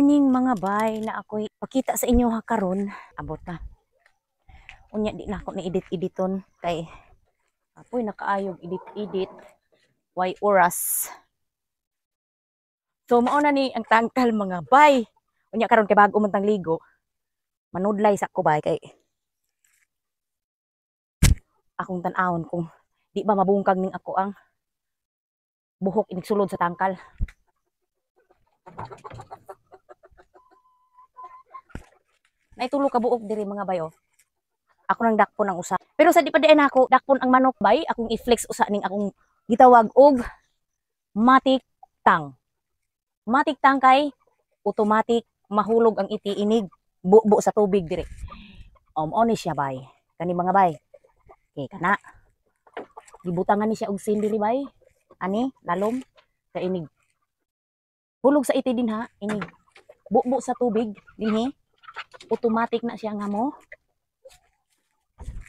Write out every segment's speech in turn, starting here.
morning mga bay, na ako'y pakita sa inyo ha karon. Abot na. Unya di na ako ni edit-editon kay apoy nakaayog edit-edit. Why oras. So mao na ni ang tangkal mga bay. Unya karon kay bago man tang ligo. Manudlay sa ko bay kay akong tan-awon kung di ba mabungkag ning ako ang buhok inig sulod sa tangkal. Naitulo ka buok diri mga bayo. Ako nang dakpon ang usa. Pero sa di pa diin ako dakpon ang manok bay, akong i-flex usa ning akong gitawag og matik tang. Matik tang kay automatic mahulog ang iti-inig bubo sa tubig dire. Oni siya bay. Kani mga bay. Okay, kana. Gibutangan ni siya og sin diri bay. Ani lalom sa inig. Hulog sa iti din ha, inig. Bubo sa tubig dinhi. Automatic na siya nga mo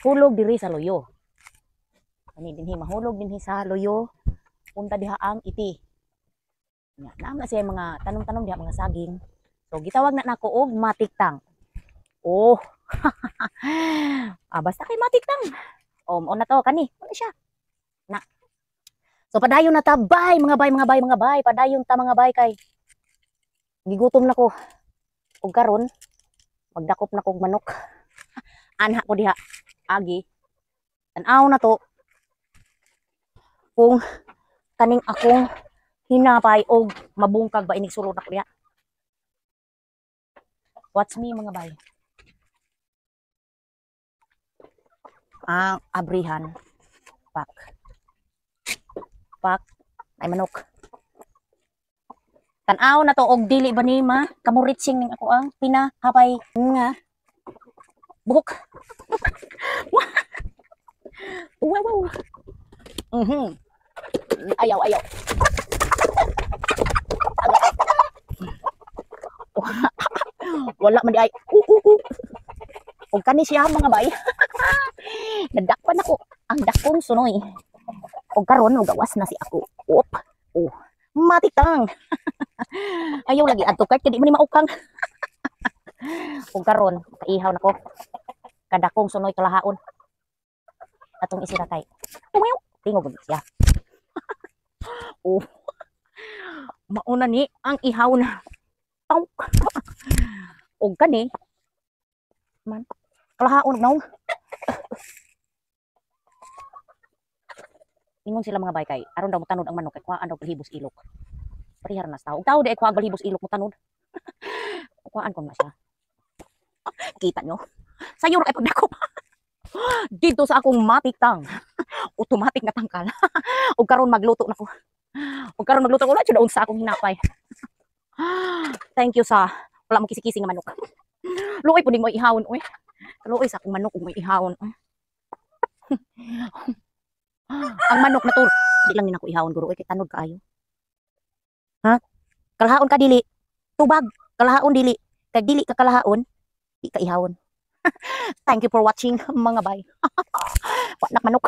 hulog diri sa loyo. Ani dinhi mahulog dinhi sa loyo. Punta diha ang iti. Nya na siya mga tanom-tanom diha mga saging. So gitawag na nako og matiktang. Oh. Basta kay matiktang. On na to kani. Ano siya? Na. So padayon na ta bay mga bay, padayon ta mga bay kay gigutom na ko. Og karon magdakop na kog manok. Anha ko diha agi. Tan-aw na to kung kaning akong hinapay og mabungkag ba inig sulod na ko diha. Watch me mga bay. Ang abrihan pak ay manok. Tan-aw na to og dili ba ni ma kamuritsing ning ako ang pinahapay nga buhok. Wow. Ayaw. Wala man di ay. Og kani siya mga bay. Nadakpan ako ang dakong sunoy. Og karon gawas na si ako. Matitang. Ayaw lagi adto kay di man ni maukang. Og karon kaihaw nako. Kadakong sunoy kalahaon. Atong isira kay. Tingog gud siya. Mauna ni ang ihaw na. Og kani man kalahaon naw. Ingon sila mga bay kay aron daw motanod ang manok kay kuhaan daw balhibos ilok. Parihar na sa tao di ay kuhaan balhibos ilok motanod. Kuhaan ko na siya. Kita nyo? Sayo ra kay pagdakop. Dito sa akong matiktang. Automatic nga tangkal. Og karon magluto na ko. Og karon magluto ko na jud sa akong hinapay. Thank you sa wala mo kisi-kisi nga manok. Luoy pud mo ihawon oy. Luoy sa akong manok ug may ihawon. Ang manok na to, di lang ni nako ihawon guro kay tanod kaayo. Ha? Kalahaon ka dili. Tubag, kalahaon dili. Kag dili ka kalahaon, di ka ihawon. Thank you for watching mga bay. Wanak manok.